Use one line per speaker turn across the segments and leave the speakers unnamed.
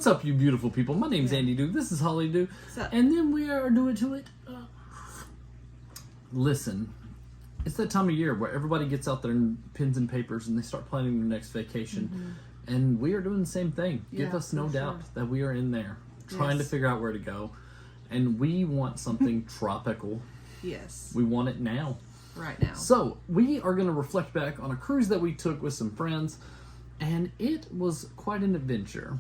What's up, you beautiful people? My name's Andy Duke. This is Holly Duke. And then we are doing to it. Listen, it's that time of year where everybody gets out their pens and papers and they start planning their next vacation. And we are doing the same thing. Give us no doubt that we are in there trying to figure out where to go. And we want something tropical.
Yes.
We want it now.
Right now.
So we are going to reflect back on a cruise that we took with some friends. And it was quite an adventure.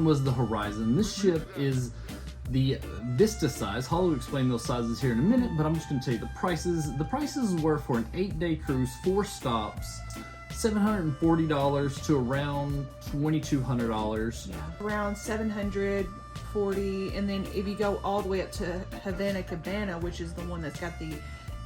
Was the Horizon. This ship is the Vista size. Holly will explain those sizes here in a minute, but I'm just going to tell you the prices. The prices were for an 8-day cruise, 4 stops, $740 to around $2,200.
Yeah, around $740, and then if you go all the way up to Havana Cabana, which is the one that's got the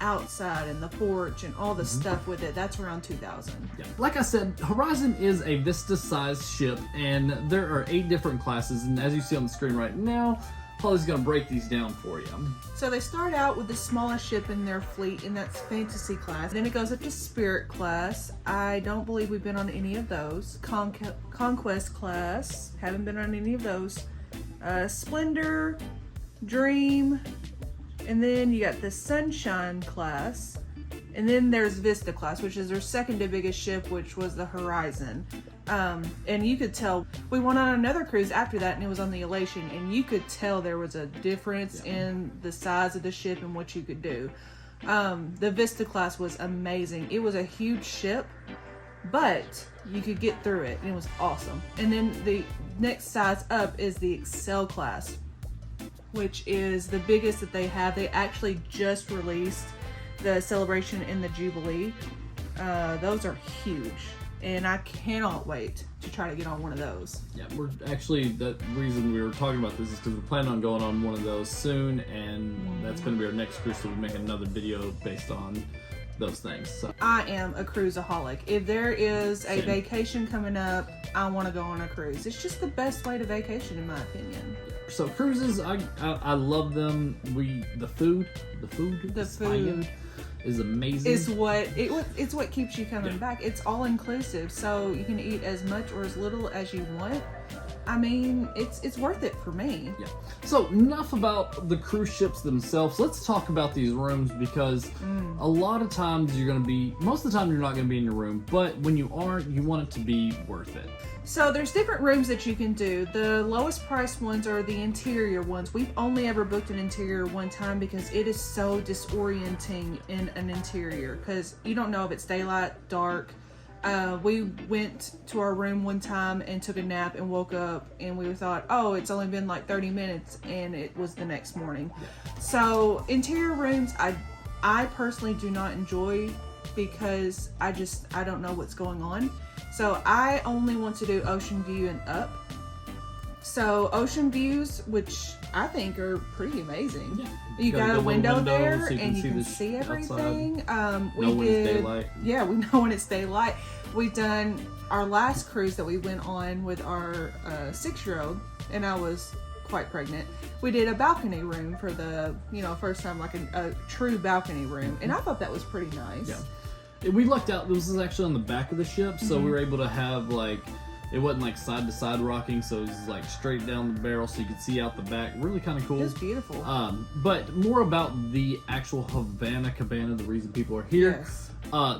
outside and the porch and all the stuff with it, that's around $2,000.
Yeah. Like I said, Horizon is a Vista-sized ship, and there are 8 different classes, and as you see on the screen right now, Holly's going to break these down for you.
So they start out with the smallest ship in their fleet, and that's Fantasy class. Then it goes up to Spirit class. I don't believe we've been on any of those. Conquest class, haven't been on any of those. Splendor, Dream, and then you got the Sunshine class, and then there's Vista class, which is their second to biggest ship, which was the Horizon. And you could tell, we went on another cruise after that, and it was on the Elation, and you could tell there was a difference in the size of the ship and what you could do. The Vista class was amazing. It was a huge ship, but you could get through it, and it was awesome. And then the next size up is the Excel class, which is the biggest that they have. They actually just released the Celebration and the Jubilee. Those are huge, and I cannot wait to try to get on one of those.
Yeah, we're actually, the reason we were talking about this is because we're planning on going on one of those soon, and that's going to be our next cruise, so we'll make another video based on those things. So
I am a cruiseaholic. If there is a vacation coming up, I want to go on a cruise. It's just the best way to vacation, in my opinion.
So cruises, I love them. The food is amazing.
It's what keeps you coming back. It's all inclusive, so you can eat as much or as little as you want. I mean, it's worth it for me. Yeah.
So enough about the cruise ships themselves. Let's talk about these rooms, because a lot of times most of the time you're not going to be in your room, but when you are, you want it to be worth it.
So there's different rooms that you can do. The lowest priced ones are the interior ones. We've only ever booked an interior one time because it is so disorienting in an interior, because you don't know if it's daylight, dark. We went to our room one time and took a nap and woke up, and we thought, oh, it's only been like 30 minutes, and it was the next morning. So interior rooms, I personally do not enjoy, because I don't know what's going on. So I only want to do ocean view and up. So ocean views, which I think are pretty amazing. Yeah. You got a window there, so and you can see everything. We know when it's daylight. We've done our last cruise that we went on with our 6-year-old, and I was quite pregnant. We did a balcony room for the first time, like a true balcony room, and I thought that was pretty nice.
Yeah, we lucked out. This was actually on the back of the ship, so we were able to have it wasn't like side to side rocking, so it was like straight down the barrel, so you could see out the back. Really kind of cool.
It was beautiful.
But more about the actual Havana Cabana, the reason people are here.
Yes.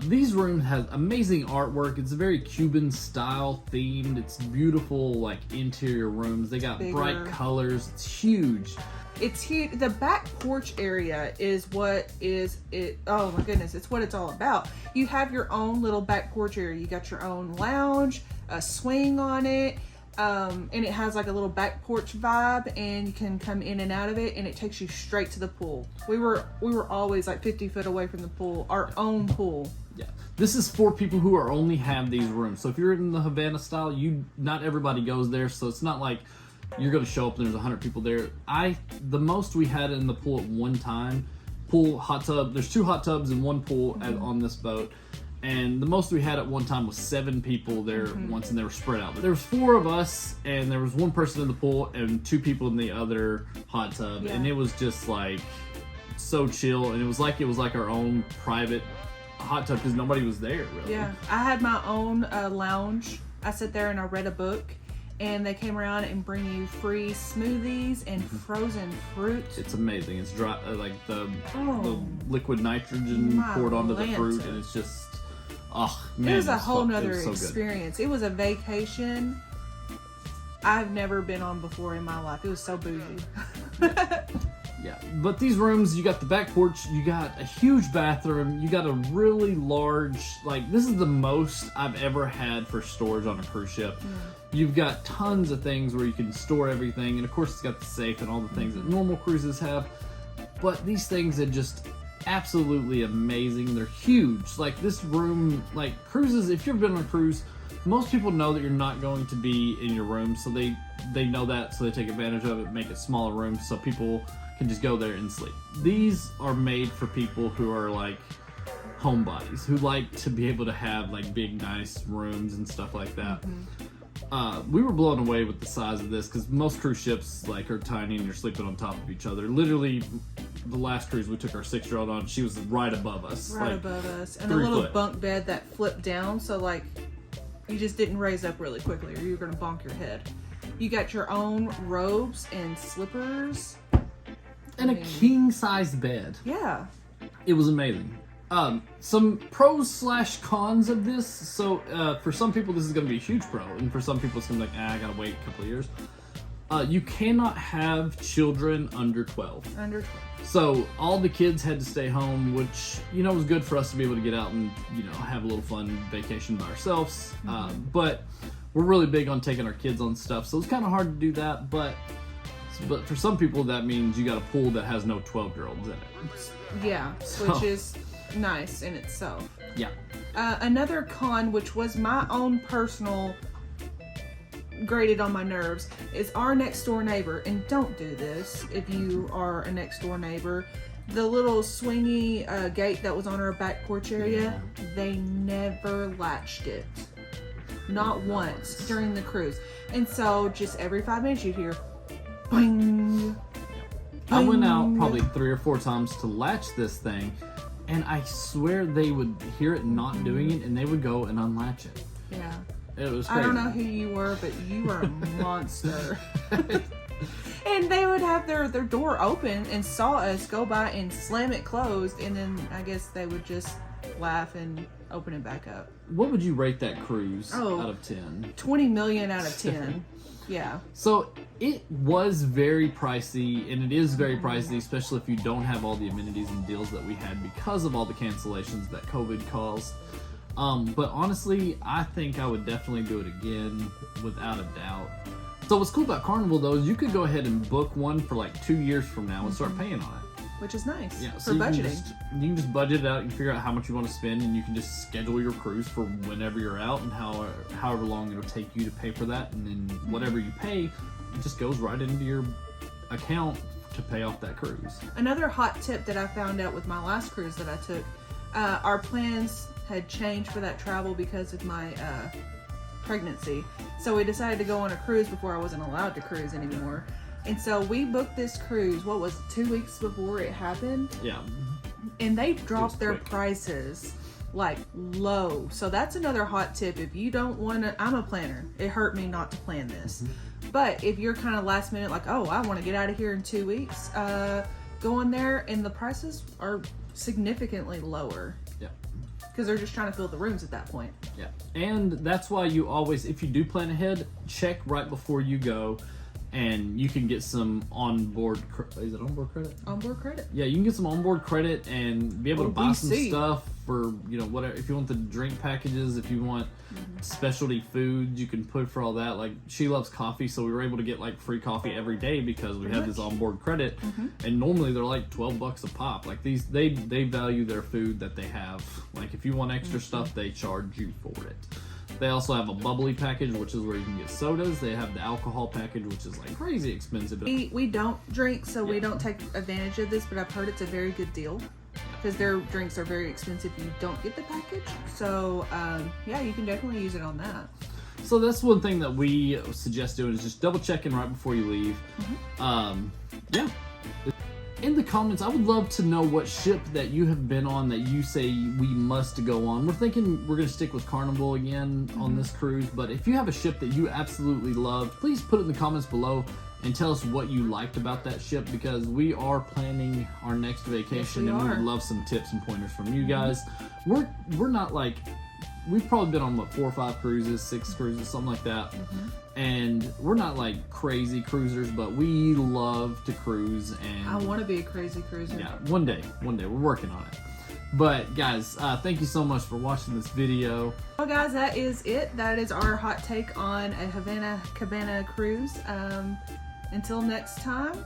These rooms have amazing artwork. It's very Cuban style themed. It's beautiful, interior rooms. They got bright colors. It's huge.
It's huge. The back porch area is what is it. Oh my goodness, it's what it's all about. You have your own little back porch area. You got your own lounge, a swing on it. And it has like a little back porch vibe, and you can come in and out of it, and it takes you straight to the pool. We were always like 50 foot away from the pool, our own pool.
Yeah, this is for people who are only have these rooms. So if you're in the Havana style, not everybody goes there, so it's not like you're going to show up and there's 100 people there. The most we had in the pool at one time, pool, hot tub. There's 2 hot tubs and 1 pool on this boat. And the most we had at one time was 7 people there once, and they were spread out. But there was 4 of us, and there was 1 person in the pool and 2 people in the other hot tub, and it was just like so chill. And it was like our own private hot tub because nobody was there really.
Yeah, I had my own lounge. I sat there and I read a book, and they came around and bring you free smoothies and frozen fruit.
It's amazing. It's dry, like the liquid nitrogen poured onto the fruit, and it's just. Oh, man,
it was a whole nother experience. It was a vacation I've never been on before in my life. It was so bougie.
Yeah, but these rooms, you got the back porch, you got a huge bathroom, you got a really large, like, this is the most I've ever had for storage on a cruise ship. You've got tons of things where you can store everything, and of course it's got the safe and all the things that normal cruises have. But these things are just absolutely amazing. They're huge. Like this room, like cruises, if you've been on a cruise, most people know that you're not going to be in your room, so they know that, so they take advantage of it, make it smaller rooms so people can just go there and sleep. These are made for people who are like homebodies, who like to be able to have like big nice rooms and stuff like that. We were blown away with the size of this because most cruise ships like are tiny and you're sleeping on top of each other. Literally, the last cruise we took our 6-year-old on, she was right above us.
Right above us. And a little bunk bed that flipped down, so like you just didn't raise up really quickly or you're going to bonk your head. You got your own robes and slippers.
And a king-size bed.
Yeah.
It was amazing. Some pros/cons of this. So for some people this is going to be a huge pro, and for some people it's going to be like, I gotta wait a couple of years. You cannot have children under 12.
Under 12.
So all the kids had to stay home, which was good for us to be able to get out and have a little fun vacation by ourselves. But we're really big on taking our kids on stuff, so it's kind of hard to do that. But for some people that means you got a pool that has no 12-year-olds in it.
Yeah, which is nice in itself.
Yeah.
Another con, which was my own personal grated on my nerves, is our next door neighbor, and don't do this if you are a next door neighbor. The little swingy gate that was on our back porch area, they never latched it. Not once during the cruise. And so just every 5 minutes you'd hear boing.
I went out probably 3 or 4 times to latch this thing, and I swear they would hear it not doing it, and they would go and unlatch it.
Yeah.
It was crazy.
I don't know who you were, but you were a monster. And they would have their door open and saw us go by and slam it closed, and then I guess they would just laugh and open it back up.
What would you rate that cruise out of 10?
20 million out of 10. Yeah.
So it was very pricey, and it is very pricey, especially if you don't have all the amenities and deals that we had because of all the cancellations that COVID caused. But honestly, I think I would definitely do it again without a doubt. So what's cool about Carnival though is you could go ahead and book one for like 2 years from now and start paying on it.
Which is nice.
Yeah,
for
so
budgeting.
You can just budget it out and figure out how much you want to spend, and you can just schedule your cruise for whenever you're out and however long it'll take you to pay for that, and then whatever you pay, it just goes right into your account to pay off that cruise.
Another hot tip that I found out with my last cruise that I took, our plans had changed for that travel because of my pregnancy. So we decided to go on a cruise before I wasn't allowed to cruise anymore. And so we booked this cruise, 2 weeks before it happened?
Yeah.
And they dropped their prices like low. So that's another hot tip. If you don't want to, I'm a planner. It hurt me not to plan this. But if you're kind of last minute, like, oh, I want to get out of here in 2 weeks, go on there and the prices are significantly lower.
Yeah.
Because they're just trying to fill the rooms at that point.
Yeah. And that's why you always, if you do plan ahead, check right before you go. And you can get some onboard, is it onboard credit?
Onboard credit.
Yeah, you can get some onboard credit and be able to buy some stuff for, whatever. If you want the drink packages, if you want specialty foods you can put for all that. Like, she loves coffee, so we were able to get like free coffee every day because we have this onboard credit. And normally they're like $12 a pop. Like, these, they value their food that they have. Like, if you want extra stuff, they charge you for it. They also have a bubbly package, which is where you can get sodas. They have the alcohol package, which is like crazy expensive.
We don't drink, so we don't take advantage of this, but I've heard it's a very good deal because their drinks are very expensive if you don't get the package. So yeah, you can definitely use it on that.
So that's one thing that we suggest doing, is just double checking right before you leave. Yeah. In the comments, I would love to know what ship that you have been on that you say we must go on. We're thinking we're going to stick with Carnival again on this cruise, but if you have a ship that you absolutely loved, please put it in the comments below and tell us what you liked about that ship, because we are planning our next vacation.
Yes,
and we would love some tips and pointers from you guys. We're not like, we've probably been on what, 4 or 5 cruises, 6 cruises, something like that. And we're not like crazy cruisers, but we love to cruise. And
I want to be a crazy cruiser.
yeah, one day we're working on it. But guys, thank you so much for watching this video.
Well guys, that is it. That is our hot take on a Havana Cabana cruise. Until next time,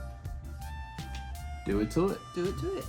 Do it to it.
do it to it.